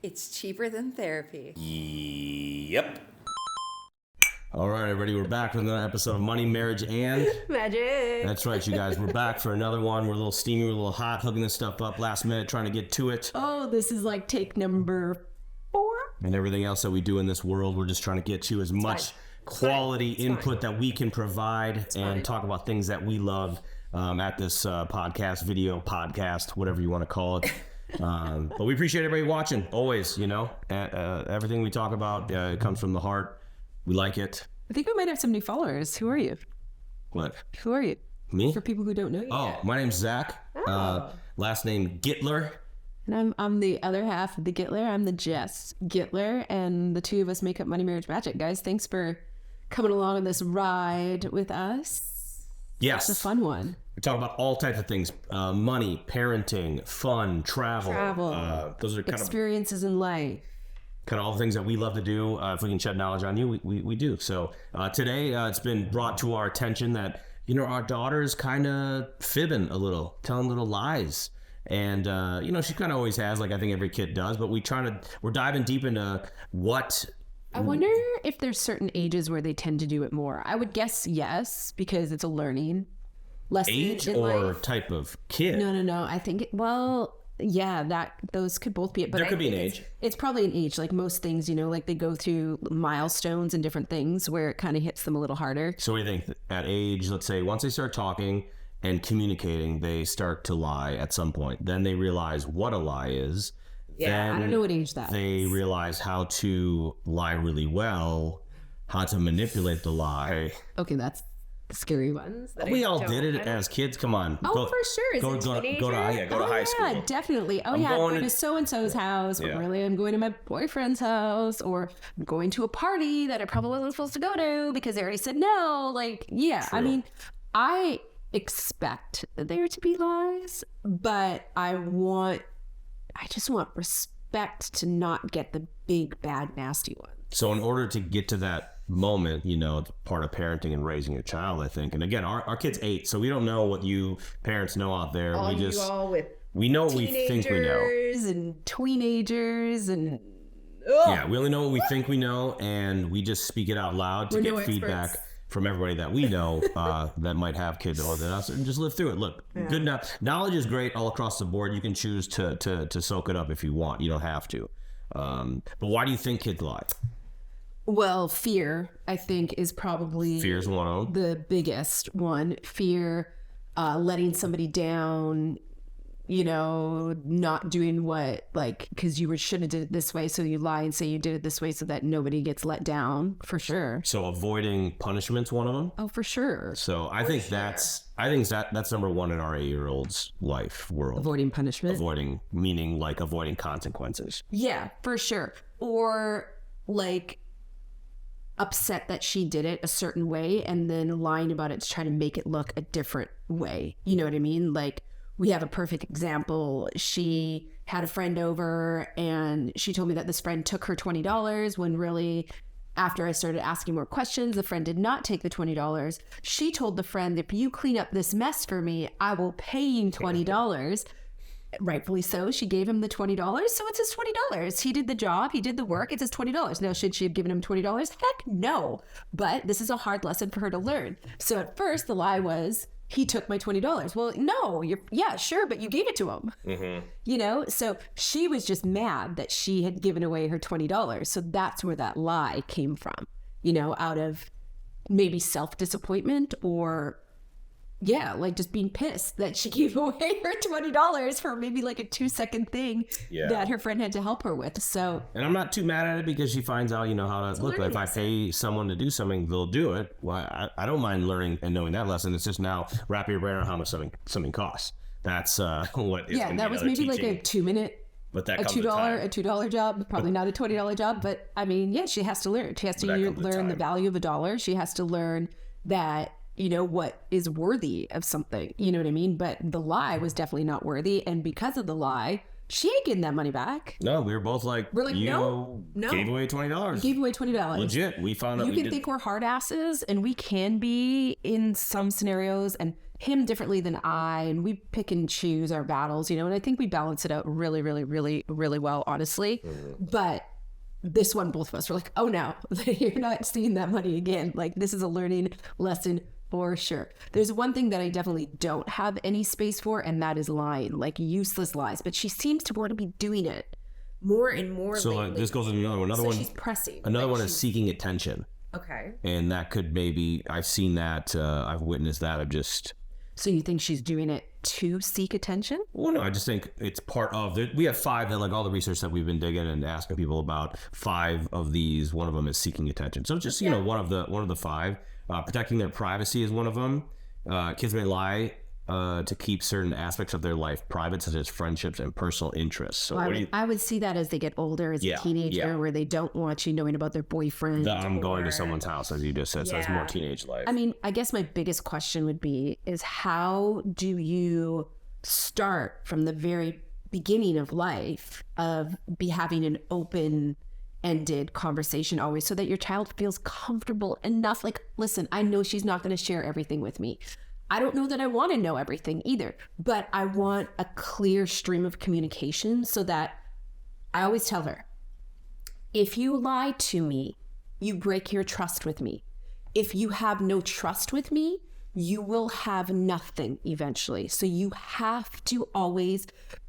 It's cheaper than therapy. Yep. All right, everybody, we're back with another episode of Money, Marriage, and... Magic. That's right, you guys. We're back for another one. We're a little steamy, we're a little hot, hooking this stuff up last minute, trying to get to it. Oh, this is like take number 4. And everything else that we do in this world, we're just trying to get to as much quality input that we can provide and talk about things that we love at this podcast, video podcast, whatever you want to call it. But we appreciate everybody watching, always, you know. Everything we talk about comes from the heart. We like it. I think we might have some new followers. Who are you? What? Who are you? Me? For people who don't know you yet. My name's Zach. Last name Gittler. And I'm the other half of the Gittler. I'm the Jess Gittler. And the two of us make up Money, Marriage, Magic. Guys, thanks for coming along on this ride with us. Yes. It's a fun one. We talk about all types of things. Money, parenting, fun, travel. Those are kind experiences in life. Kind of all the things that we love to do. If we can shed knowledge on you, we do. So today it's been brought to our attention that, you know, our daughter's kind of fibbing a little, telling little lies. And, you know, she kind of always has, like I think every kid does, but we're diving deep into what... I wonder if there's certain ages where they tend to do it more. I would guess yes, because it's a learning lesson. Age in or life. type of kid? No. I think, yeah, those could both be it. But there could be an age. It's probably an age. Like most things, you know, like they go through milestones and different things where it kind of hits them a little harder. So what do you think? At age, let's say, once they start talking and communicating, they start to lie at some point. Then they realize what a lie is. Yeah, then I don't know what age that they is. realize how to lie really well, how to manipulate the lie. Okay, that's the scary ones. We all did it as kids. Come on. Oh, for sure. Go to high school. Yeah, definitely. I'm going to so-and-so's house. Or really, I'm going to my boyfriend's house. Or I'm going to a party that I probably wasn't supposed to go to because they already said no. Like, yeah. True. I mean, I expect there to be lies, but I just want respect to not get the big, bad, nasty one. So in order to get to that moment, you know, it's part of parenting and raising a child, I think. And again, our kid's 8, so we don't know what you parents know out there. We know what we think we know. And teenagers and... Yeah, we only know what we think we know, and we just speak it out loud to get feedback from everybody that we know that might have kids older than us, and just live through it. Look, good enough. Knowledge is great all across the board. You can choose to soak it up if you want. You don't have to. But why do you think kids lie? Well, fear, I think, is probably... Fear's one of them. The biggest one. Fear, letting somebody down, you know, not doing what, like, because you should have did it this way, so you lie and say you did it this way so that nobody gets let down, for sure. So avoiding punishment's one of them? Oh, for sure. So I think that's number one in our 8-year-old's life world. Avoiding punishment? Avoiding, meaning like avoiding consequences. Yeah, for sure. Or like upset that she did it a certain way and then lying about it to try to make it look a different way. You know what I mean? Like, we have a perfect example. She had a friend over and she told me that this friend took her $20 when really, after I started asking more questions, the friend did not take the $20. She told the friend, if you clean up this mess for me, I will pay you $20. Rightfully so. She gave him the $20, so it's his $20. He did the job. He did the work. It's his $20. Now, should she have given him $20? Heck no. But this is a hard lesson for her to learn. So at first, the lie was, he took my $20. Well, no, yeah, sure, but you gave it to him. Mm-hmm. You know, so she was just mad that she had given away her $20. So that's where that lie came from, you know, out of maybe self-disappointment or, yeah, like just being pissed that she gave away her $20 for maybe like a 2-second thing that her friend had to help her with. So, and I'm not too mad at it because she finds out, you know, how to look. If I pay someone to do something, they'll do it. Well, I don't mind learning and knowing that lesson. It's just now wrap your brain around how much something costs. That's what is. Yeah, that was maybe like a 2-minute. But that a $2 job, probably not a $20 job, but I mean, yeah, she has to learn. She has to learn the value of $1. She has to learn that, you know, what is worthy of something, you know what I mean? But the lie was definitely not worthy. And because of the lie, she ain't getting that money back. No, we were both like, no. Gave away $20. You gave away $20. Legit. We found out. You can think we're hard asses, and we can be in some scenarios. And him differently than I, and we pick and choose our battles, you know, and I think we balance it out really, really, really, really well, honestly. But this one, both of us were like, oh no, you're not seeing that money again. Like, this is a learning lesson for sure. There's one thing that I definitely don't have any space for, and that is lying, like useless lies. But she seems to want to be doing it more and more lately. This goes into another one. Another one, she's pressing. Another one is seeking attention. Okay. And that could maybe, I've seen that, I've witnessed that. So you think she's doing it to seek attention? Well, no, I just think it's part of it. We have 5 that, like, all the research that we've been digging and asking people about, 5 of these, one of them is seeking attention. So just, you know, one of the 5, protecting their privacy is one of them. Kids may lie to keep certain aspects of their life private, such as friendships and personal interests. So I would see that as they get older, as a teenager, where they don't want you knowing about their boyfriend. I'm going to someone's house, as you just said. So it's more teenage life. I mean, I guess my biggest question would be is how do you start from the very beginning of life of having an open-ended conversation always, so that your child feels comfortable enough? Like, listen, I know she's not going to share everything with me. I don't know that I want to know everything either, but I want a clear stream of communication, so that I always tell her, if you lie to me, you break your trust with me. If you have no trust with me, you will have nothing eventually. So you have to always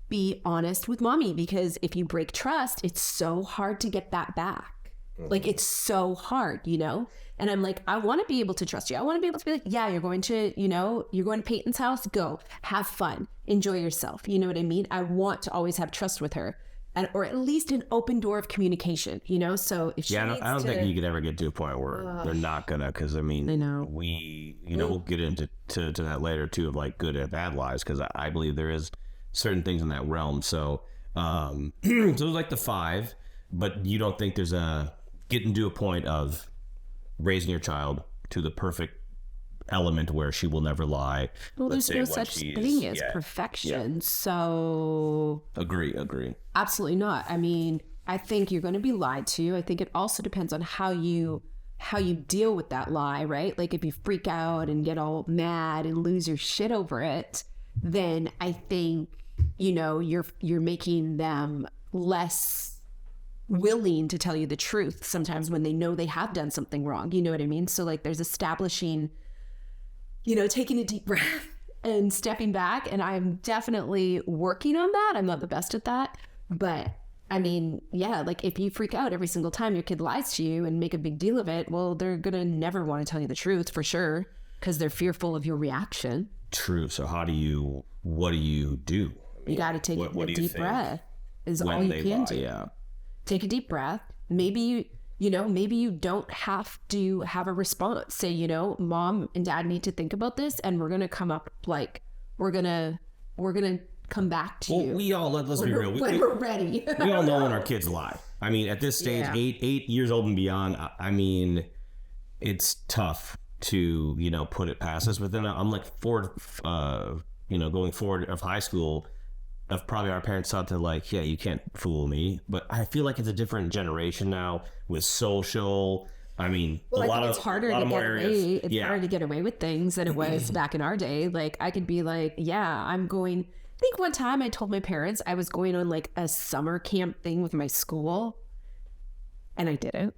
be honest with mommy, because if you break trust, it's so hard to get that back. Like, it's so hard, you know? And I'm like, I want to be able to trust you. I want to be able to be like, yeah, you're going to Peyton's house, go have fun, enjoy yourself. You know what I mean? I want to always have trust with her, or at least an open door of communication, you know? So if she I don't think you could ever get to a point where they're not gonna, because I mean, I know we'll get into that later too, of like good and bad lies, because I believe there is certain things in that realm. So so it's like the 5, but you don't think there's getting to a point of raising your child to the perfect element where she will never lie. Well, there's no such thing as perfection. So agree. Absolutely not. I mean, I think you're going to be lied to. I think it also depends on how you deal with that lie, right? Like, if you freak out and get all mad and lose your shit over it, then I think, you know, you're making them less willing to tell you the truth sometimes when they know they have done something wrong. You know what I mean? So, like, there's establishing, you know, taking a deep breath and stepping back. And I'm definitely working on that. I'm not the best at that. But I mean, yeah, like, if you freak out every single time your kid lies to you and make a big deal of it, well, they're going to never want to tell you the truth, for sure, because they're fearful of your reaction. True. So what do you do? I mean, you got to take a deep breath is all you can do. Yeah. Take a deep breath. Maybe you don't have to have a response. Say, you know, mom and dad need to think about this, and we're going to come up, like, we're going to come back to you. We all, let's be real. When we're ready. We all know when our kids lie. I mean, at this stage, 8 years old and beyond, I mean, it's tough to, you know, put it past us. But then I'm like, going forward of high school, of probably our parents thought to, like, yeah, you can't fool me. But I feel like it's a different generation now with social. I mean, it's harder to get away. It's harder to get away with things than it was back in our day. Like, I could be like, yeah, I think one time I told my parents I was going on, like, a summer camp thing with my school, and I didn't.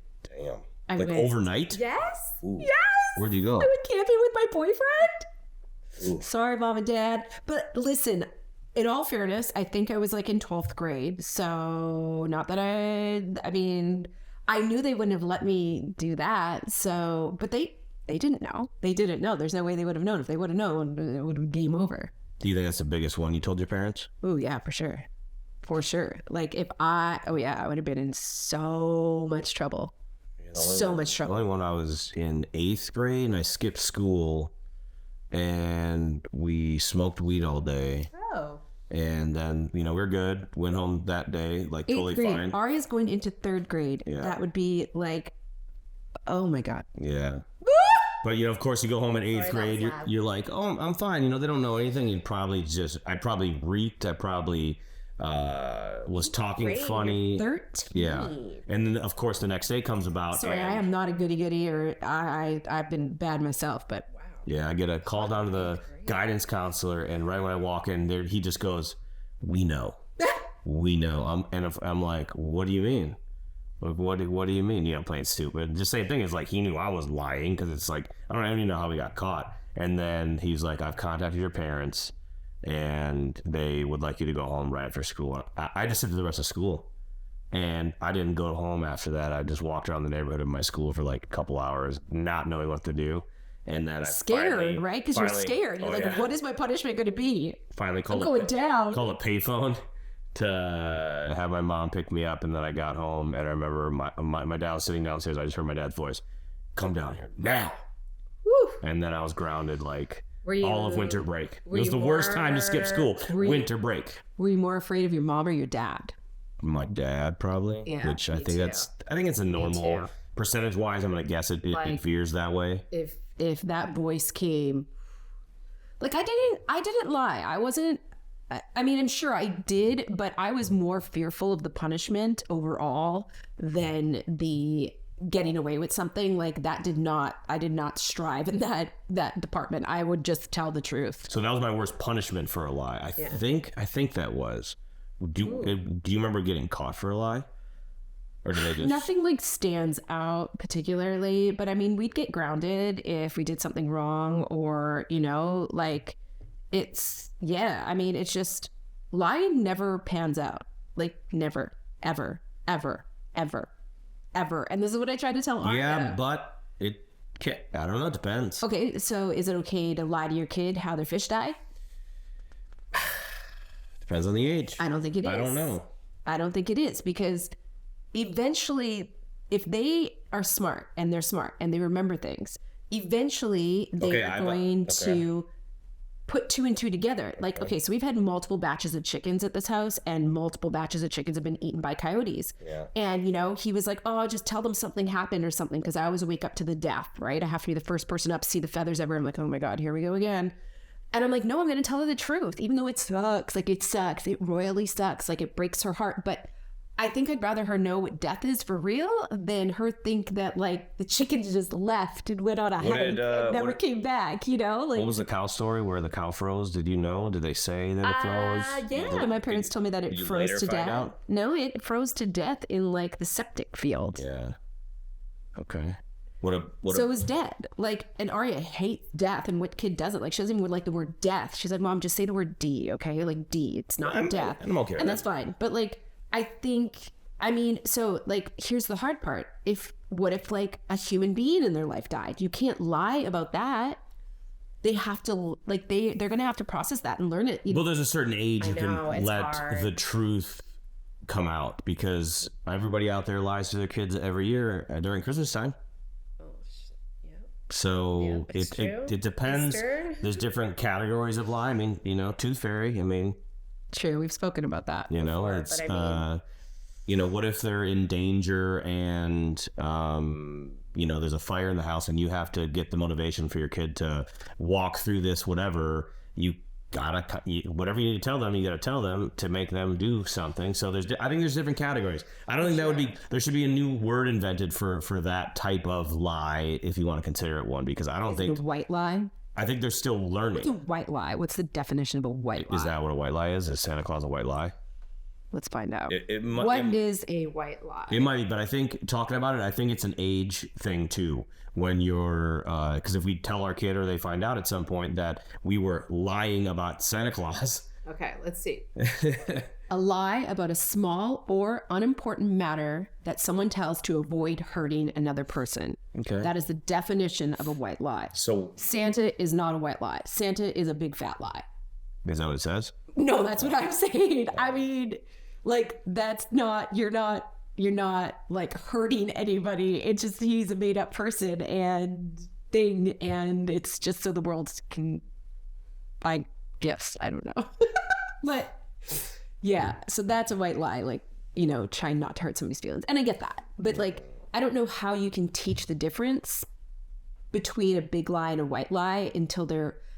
Damn. Overnight? Yes. Ooh. Yes. Where'd you go? I went camping with my boyfriend. Ooh. Sorry, mom and dad. But listen, in all fairness, I think I was, like, in 12th grade. So not that I mean, I knew they wouldn't have let me do that. So, but they didn't know. They didn't know. There's no way they would have known. If they would have known, it would have been game over. Do you think that's the biggest one you told your parents? Oh, yeah, for sure. For sure. Like, I would have been in so much trouble. So much trouble. The only one, I was in 8th grade and I skipped school and we smoked weed all day. Oh. And then, you know, we're good. Went home that day, like, totally fine. Aria's going into 3rd grade. Yeah. That would be like, oh my God. Yeah. But, you know, of course, you go home in 8th grade, you're like, oh, I'm fine. You know, they don't know anything. I probably reeked. I probably was talking funny. 13. Yeah. And then, of course, the next day comes about. Sorry, I am not a goody-goody, or I've been bad myself, but Yeah, I get a call down to the guidance counselor, and right when I walk in there, he just goes, "We know, we know." I'm like, "What do you mean? Like, what do you mean? Yeah, I'm playing stupid." The same thing is like he knew I was lying because it's like I don't even know how we got caught. And then he's like, "I've contacted your parents, and they would like you to go home right after school." I just sit through the rest of school. And I didn't go home after that. I just walked around the neighborhood of my school for like a couple hours, not knowing what to do. And then scared, right? Because you're scared. You're like, what is my punishment going to be? Finally called a payphone to have my mom pick me up. And then I got home, and I remember my dad was sitting downstairs. I just heard my dad's voice, "Come down here now." Woo. And then I was grounded like all of winter break. It was the worst time to skip school. Winter break. Were you more afraid of your mom or your dad? My dad, probably. Yeah, which I think it's a normal percentage wise. I'm gonna guess it veers that way. If that voice came, like I didn't lie. I wasn't. I mean, I'm sure I did, but I was more fearful of the punishment overall than the getting away with something. Like that I did not strive in that department. I would just tell the truth. So that was my worst punishment for a lie. I think that was. Do you remember getting caught for a lie? Or did they just... Nothing like stands out particularly, but I mean, we'd get grounded if we did something wrong, or, you know, like it's just lying never pans out. Like never, ever, ever, ever, ever. And this is what I tried to tell Arya. Yeah, but it can't, I don't know, it depends. Okay, so is it okay to lie to your kid how their fish die? Depends on the age. I don't think it is. I don't know. I don't think it is, because eventually, if they are smart and they remember things, eventually they're going to put two and two together. Like, okay, so we've had multiple batches of chickens at this house, and multiple batches of chickens have been eaten by coyotes. Yeah. And, you know, he was like, "Oh, just tell them something happened or something," because I always wake up to the death, right? I have to be the first person up, see the feathers everywhere. I'm like, "Oh my God, here we go again." And I'm like, "No, I'm going to tell her the truth, even though it sucks. Like, it sucks. It royally sucks. Like, it breaks her heart. But I think I'd rather her know what death is for real than her think that, like, the chickens just left and went on a hike and never came back, you know? Like, what was the cow story where the cow froze? Did you know? Did they say that it froze? Yeah, my parents told me that it froze to death. Out? No, it froze to death in, like, the septic field. Yeah. Okay. So it was dead. Like, and Arya hates death, and what kid doesn't? Like, she doesn't even like the word death. She's like, "Mom, just say the word D, okay? Like, D. It's not death." I'm okay with and that's fine. But, like, so, like, here's the hard part. What if, like, a human being in their life died? You can't lie about that. They have to, like, they're going to have to process that and learn it. Well, there's a certain age you can let the truth come out, because everybody out there lies to their kids every year during Christmas time. So it depends. There's different categories of lie. I mean, you know, tooth fairy. I mean, true. We've spoken about that. You know, before, it's you know, what if they're in danger and you know, there's a fire in the house, and you have to get the motivation for your kid to walk through this. Whatever whatever you need to tell them, you got to tell them to make them do something. So I think there's different categories. I don't think there should be a new word invented for that type of lie, if you want to consider it one, because I don't think a white lie. I think they're still learning. What's a white lie? What's the definition of a white lie? Is that what a white lie is? Is Santa Claus a white lie? Let's find out. What is a white lie? It might be, but I think talking about it, I think it's an age thing too. When you're, because if we tell our kid, or they find out at some point that we were lying about Santa Claus. Okay, let's see. A lie about a small or unimportant matter that someone tells to avoid hurting another person. Okay. That is the definition of a white lie. So Santa is not a white lie. Santa is a big fat lie. Is that what it says? No, that's what I'm saying. I mean, like, that's not, you're not like hurting anybody. It's just, he's a made up person and thing, and it's just so the world can buy gifts. I don't know. But yeah, so that's a white lie, like, you know, trying not to hurt somebody's feelings. And I get that. But, like, I don't know how you can teach the difference between a big lie and a white lie until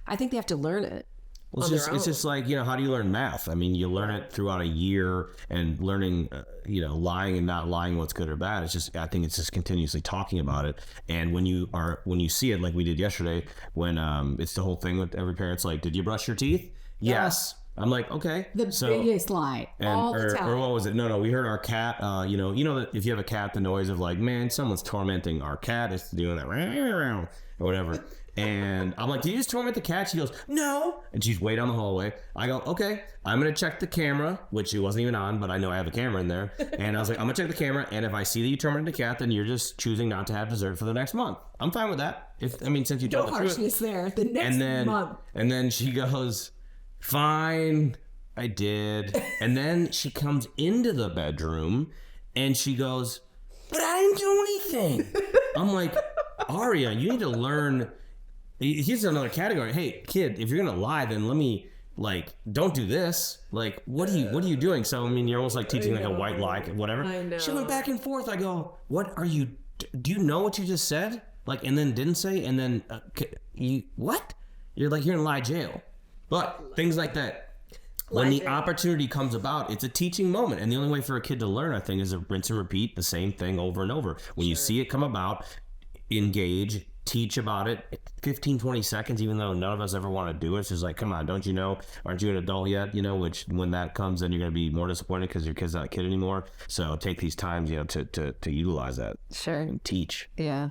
I think they have to learn it. Well, it's just like, how do you learn math? I mean, you learn it throughout a year, and learning, lying and not lying, what's good or bad. It's just, I think it's just continuously talking about it. And when you see it, like we did yesterday, when it's the whole thing with every parent's like, did you brush your teeth? Yes. I'm like, okay. The biggest lie. All the time. Or what was it? No, we heard our cat, that if you have a cat, the noise of like, man, someone's tormenting our cat. It's doing that or whatever. And I'm like, did you just torment the cat? She goes, no. And she's way down the hallway. I go, okay, I'm going to check the camera, which it wasn't even on, but I know I have a camera in there. And I was like, I'm going to check the camera. And if I see that you tormented the cat, then you're just choosing not to have dessert for the next month. I'm fine with that. Since you told the truth. No harshness there. The next month. And then she goes, fine, I did. And then she comes into the bedroom and she goes, but I didn't do anything. I'm like, Aria, you need to learn. Here's another category. Hey, kid, if you're gonna lie, then let me don't do this. Like, what are you doing? So you're almost like teaching like a white lie, whatever. I know. She went back and forth. I go, what are you? Do you know what you just said? And then didn't say, and then you what? You're in lie jail. But things like that. When the opportunity comes about, it's a teaching moment. And the only way for a kid to learn, I think, is to rinse and repeat the same thing over and over. When you see it come about, engage, teach about it, 15, 20 seconds, even though none of us ever want to do it. It's just like, come on, don't you know? Aren't you an adult yet? Which when that comes, then you're going to be more disappointed because your kid's not a kid anymore. So take these times, to utilize that. Sure. And teach. Yeah.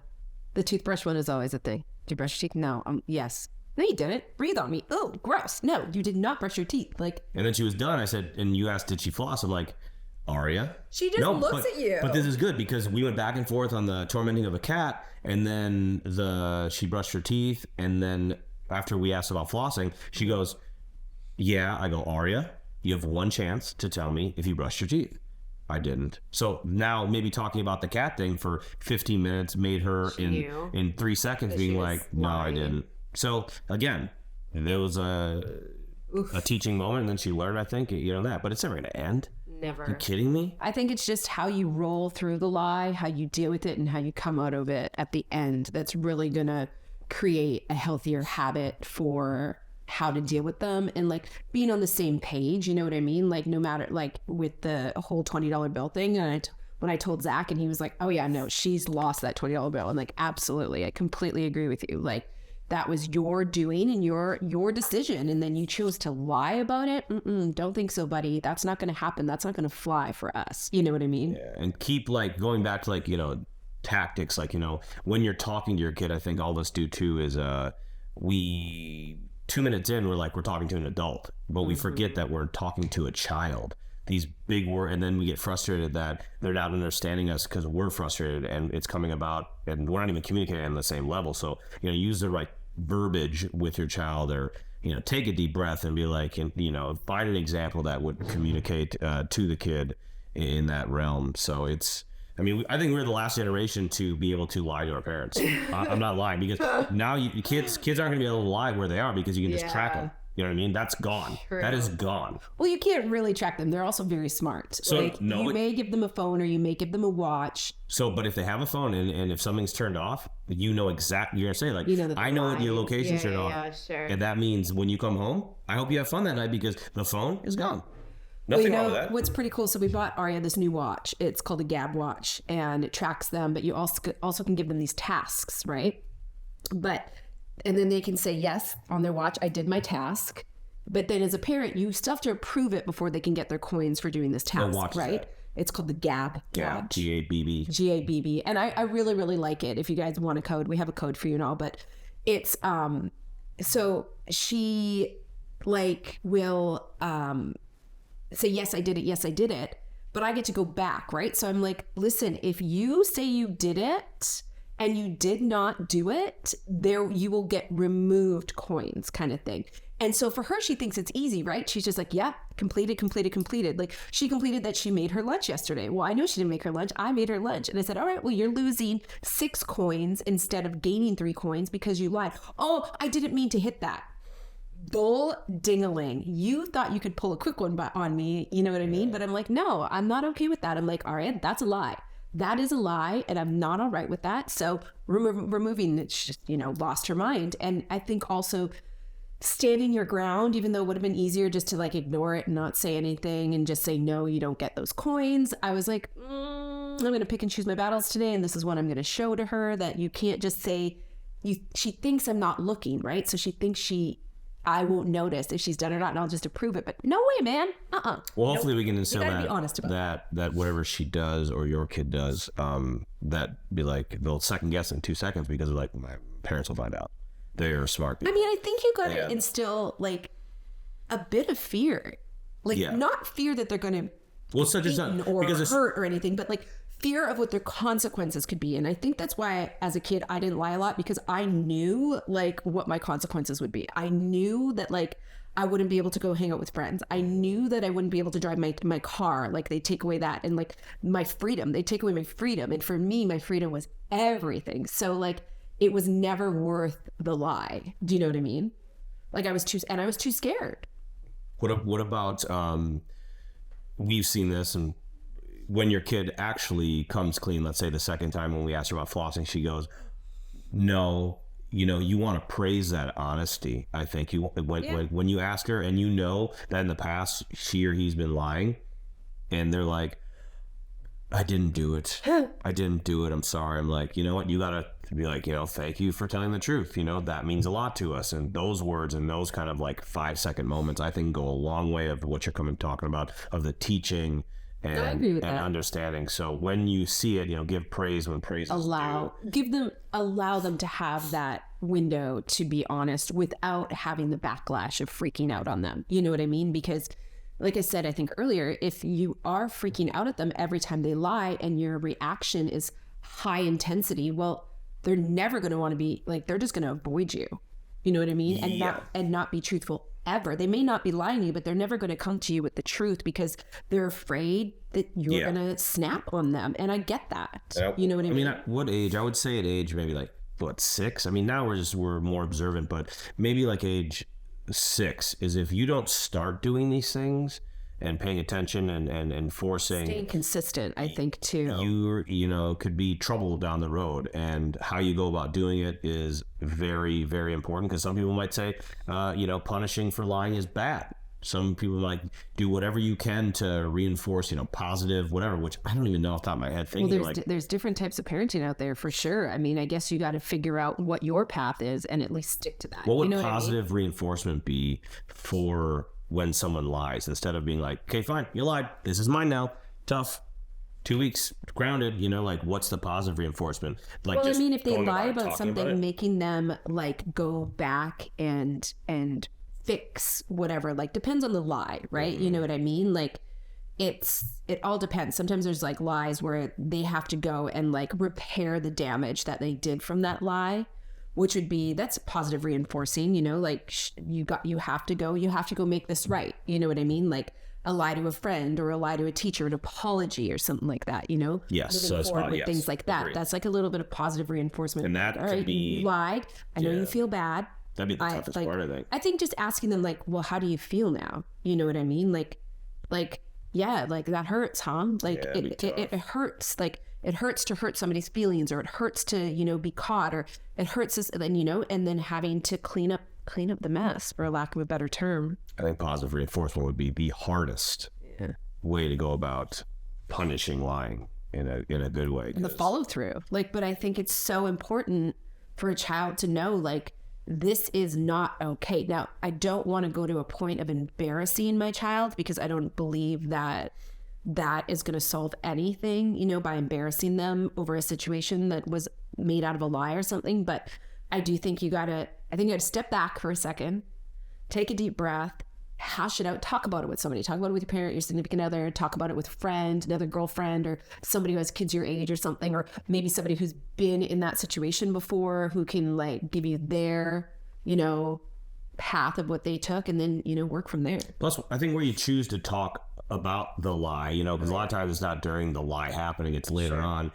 The toothbrush one is always a thing. Do you brush your teeth? No. Yes. No, you didn't. Breathe on me. Oh, gross. No, you did not brush your teeth. And then she was done. I said, and you asked, did she floss? I'm like, Aria? She just looks at you. But this is good because we went back and forth on the tormenting of a cat, and then she brushed her teeth, and then after we asked about flossing, she goes, yeah. I go, Aria, you have one chance to tell me if you brushed your teeth. I didn't. So now maybe talking about the cat thing for 15 minutes made her in 3 seconds being like, no, I didn't. So again, there was a teaching moment, and then she learned, I think, that, but it's never going to end. Never. Are you kidding me? I think it's just how you roll through the lie, how you deal with it, and how you come out of it at the end. That's really going to create a healthier habit for how to deal with them, and being on the same page. You know what I mean? No matter with the whole $20 bill thing. And when I told Zach, and he was like, oh yeah, no, she's lost that $20 bill. I'm like, absolutely. I completely agree with you. That was your doing and your decision, and then you chose to lie about it. Don't think so, buddy. That's not going to happen. That's not going to fly for us. You know what I mean? Yeah, and keep going back to tactics. When you're talking to your kid, I think all of us do too. Is 2 minutes in, we're talking to an adult, but we forget that we're talking to a child. These big words, and then we get frustrated that they're not understanding us because we're frustrated, and it's coming about, and we're not even communicating on the same level. So use the right verbiage with your child, or take a deep breath and be like, and find an example that would communicate to the kid in that realm. So I think we're the last generation to be able to lie to our parents. I'm not lying, because now kids aren't going to be able to lie where they are, because you can just track them. You know what I mean? That's gone. True. That is gone. Well, you can't really track them. They're also very smart. So you may give them a phone, or you may give them a watch. So, but if they have a phone, and if something's turned off, exactly. You're gonna say I know what your location's turned off. Yeah, sure. And that means when you come home, I hope you have fun that night, because the phone is gone. Nothing wrong with that. What's pretty cool? So we bought Aria this new watch. It's called a Gab watch, and it tracks them. But you also can give them these tasks, right? And then they can say, yes, on their watch, I did my task. But then as a parent, you still have to approve it before they can get their coins for doing this task, right? It's called the Gab watch. G-A-B-B. G-A-B-B. And I really, really like it. If you guys want a code, we have a code for you and all. But it's, so she will say, yes, I did it. Yes, I did it. But I get to go back, right? So I'm like, listen, if you say you did it and you did not do it, you will get removed coins, kind of thing. And so for her, she thinks it's easy, right? She's just like, yeah, completed. She completed that she made her lunch yesterday. Well, I know she didn't make her lunch. I made her lunch. And I said, all right, well, you're losing 6 coins instead of gaining 3 coins because you lied. Oh, I didn't mean to hit that. Bull dingaling. You thought you could pull a quick one on me. You know what I mean? But I'm like, no, I'm not okay with that. I'm like, all right, that's a lie. That is a lie, and I'm not all right with that. So removing, it's just, lost her mind. And I think also standing your ground, even though it would have been easier just to like ignore it and not say anything and just say, no, you don't get those coins. I was like, I'm going to pick and choose my battles today. And this is what I'm going to show to her, that you can't just say, she thinks I'm not looking, right? So she thinks I won't notice if she's done it or not, and I'll just approve it. But no way, man. Well, hopefully we can instill be honest about that whatever she does or your kid does, that be like, they'll second guess in 2 seconds because they're like, my parents will find out. They're smart people. I mean, I think you got to instill like a bit of fear, like not fear that they're going to hurt or anything, but like fear of what their consequences could be. And I think that's why as a kid, I didn't lie a lot, because I knew like what my consequences would be. I knew that like I wouldn't be able to go hang out with friends. I knew that I wouldn't be able to drive my car. Like they take away that, and like my freedom, they take away my freedom. And for me, my freedom was everything. So like, it was never worth the lie. Do you know what I mean? Like I was too scared. What about, we've seen this, and when your kid actually comes clean, let's say the second time when we asked her about flossing, she goes, no, you want to praise that honesty. I think when you ask her and you know that in the past she or he's been lying, and they're like, I didn't do it. I'm sorry. I'm like, you know what? You got to be like, thank you for telling the truth. That means a lot to us. And those words and those kind of like 5-second moments, I think go a long way of what you're talking about, of the teaching and understanding. So when you see it, give praise when praise is due. Allow them to have that window to be honest without having the backlash of freaking out on them. You know what I mean? Because like I said, I think earlier, if you are freaking out at them every time they lie and your reaction is high intensity, well, they're never going to want to be like, they're just going to avoid you. You know what I mean? And not be truthful ever. They may not be lying to you, but they're never going to come to you with the truth because they're afraid that you're going to snap on them. And I get that. Yep. You know what I mean? At what age? I would say at age maybe like, 6? I mean, now we're more observant, but maybe like age 6 is if you don't start doing these things and paying attention and enforcing, staying consistent, I think too, you could be trouble down the road. And how you go about doing it is very, very important, because some people might say punishing for lying is bad. Some people like do whatever you can to reinforce, positive, whatever, which I don't even know off the top of my head. There's different types of parenting out there for sure. I mean, I guess you got to figure out what your path is and at least stick to that. What would positive reinforcement be for when someone lies, instead of being like, okay, fine, you lied. This is mine now. Tough. 2 weeks grounded, like what's the positive reinforcement? Like, well, I mean, if they lie about something, making them like go back and fix whatever, like depends on the lie, right? Mm-hmm. You know what I mean? Like it all depends. Sometimes there's like lies where they have to go and like repair the damage that they did from that lie, which would be, that's positive reinforcing, like you have to go make this right. You know what I mean? Like a lie to a friend or a lie to a teacher, an apology or something like that, Yes. Moving forward with things like that. Agreed. That's like a little bit of positive reinforcement. And that could be, you lied. I know you feel bad. That'd be the toughest part, I think. I think just asking them like, well, how do you feel now? You know what I mean? Like, yeah, like that hurts, huh? Like it hurts. Like it hurts to hurt somebody's feelings, or it hurts to, be caught, or it hurts us, and then having to clean up the mess, for lack of a better term. I think positive reinforcement would be the hardest way to go about punishing lying in a good way. And the follow through. But I think it's so important for a child to know, like, this is not okay. Now, I don't want to go to a point of embarrassing my child, because I don't believe that is going to solve anything, by embarrassing them over a situation that was made out of a lie or something. But I do think you gotta step back for a second, take a deep breath, hash it out, talk about it with somebody, talk about it with your parent, your significant other, talk about it with a friend, another girlfriend, or somebody who has kids your age or something, or maybe somebody who's been in that situation before, who can like give you their, path of what they took, and then, work from there. Plus, I think where you choose to talk about the lie, because a lot of times it's not during the lie happening, it's later on.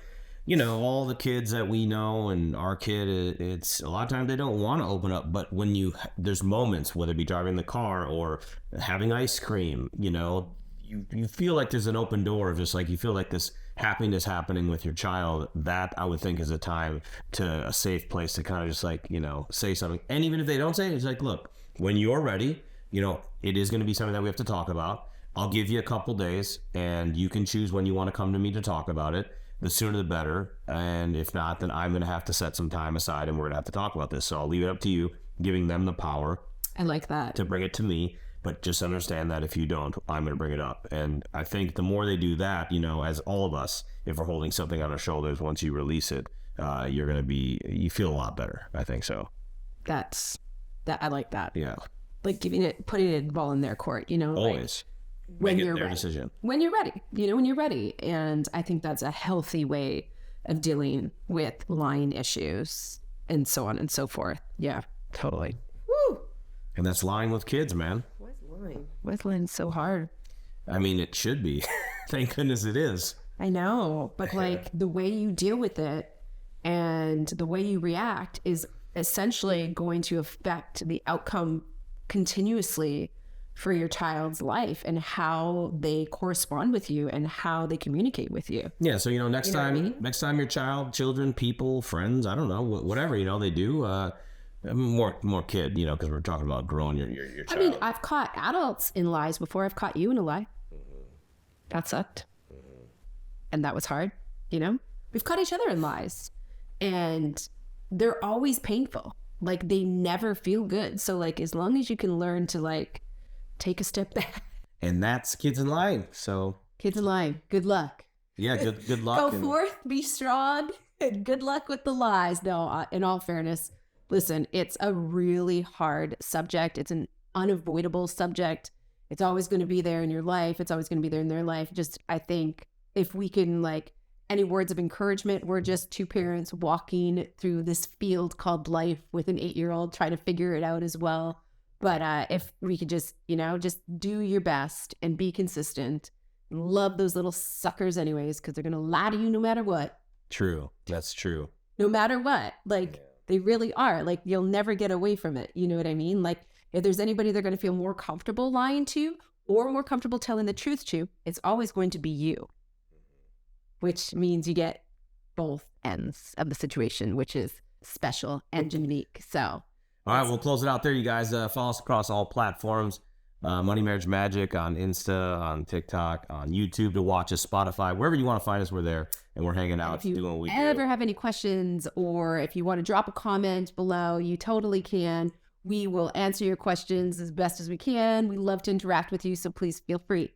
All the kids that we know and our kid, it's a lot of times they don't want to open up, but when there's moments, whether it be driving the car or having ice cream, you feel like there's an open door of just like, you feel like this happiness happening with your child. That I would think is a time to a safe place to kind of just like, say something. And even if they don't say it, it's like, look, when you're ready, it is going to be something that we have to talk about. I'll give you a couple days, and you can choose when you want to come to me to talk about it. The sooner the better. And if not, then I'm going to have to set some time aside, and we're going to have to talk about this. So I'll leave it up to you, giving them the power. I like that. To bring it to me. But just understand that if you don't, I'm going to bring it up. And I think the more they do that, as all of us, if we're holding something on our shoulders, once you release it, you feel a lot better. I think so. I like that. Yeah. Like putting a ball in their court, Always. Like when you're their ready. Decision. When you're ready, when you're ready. And I think that's a healthy way of dealing with lying issues and so on and so forth. Yeah, totally. Woo! And that's lying with kids, man. Why's lying so hard? I mean, it should be. Thank goodness it is. I know, but like the way you deal with it and the way you react is essentially going to affect the outcome continuously for your child's life and how they correspond with you and how they communicate with you. Yeah. So, next time your children, people, friends, I don't know, whatever, they do, more kid, because we're talking about growing your child. I mean, I've caught adults in lies before I've caught you in a lie. That sucked. And that was hard, We've caught each other in lies. And they're always painful. Like, they never feel good. So, like, as long as you can learn to, like, take a step back. And that's kids in lying. So kids in lying. Good luck. Yeah, good luck. Go forth, be strong, and good luck with the lies. No, in all fairness, listen, it's a really hard subject. It's an unavoidable subject. It's always going to be there in your life. It's always going to be there in their life. Just, I think if we can, like, any words of encouragement, we're just two parents walking through this field called life with an 8-year-old trying to figure it out as well. But if we could just, just do your best and be consistent, love those little suckers anyways, because they're going to lie to you no matter what. True. That's true. No matter what. Like, they really are. Like, you'll never get away from it. You know what I mean? Like, if there's anybody they're going to feel more comfortable lying to or more comfortable telling the truth to, it's always going to be you. Which means you get both ends of the situation, which is special and unique. So, all right, we'll close it out there, you guys. Follow us across all platforms. Money Marriage Magic on Insta, on TikTok, on YouTube to watch us, Spotify, wherever you want to find us, we're there, and we're hanging out doing what we do. If you ever have any questions, or if you want to drop a comment below, you totally can. We will answer your questions as best as we can. We love to interact with you, so please feel free.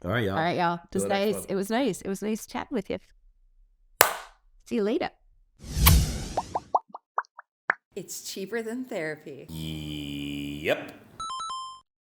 All right, y'all. All right, y'all. It was nice. It was nice. It was nice chatting with you. See you later. It's cheaper than therapy. Yep.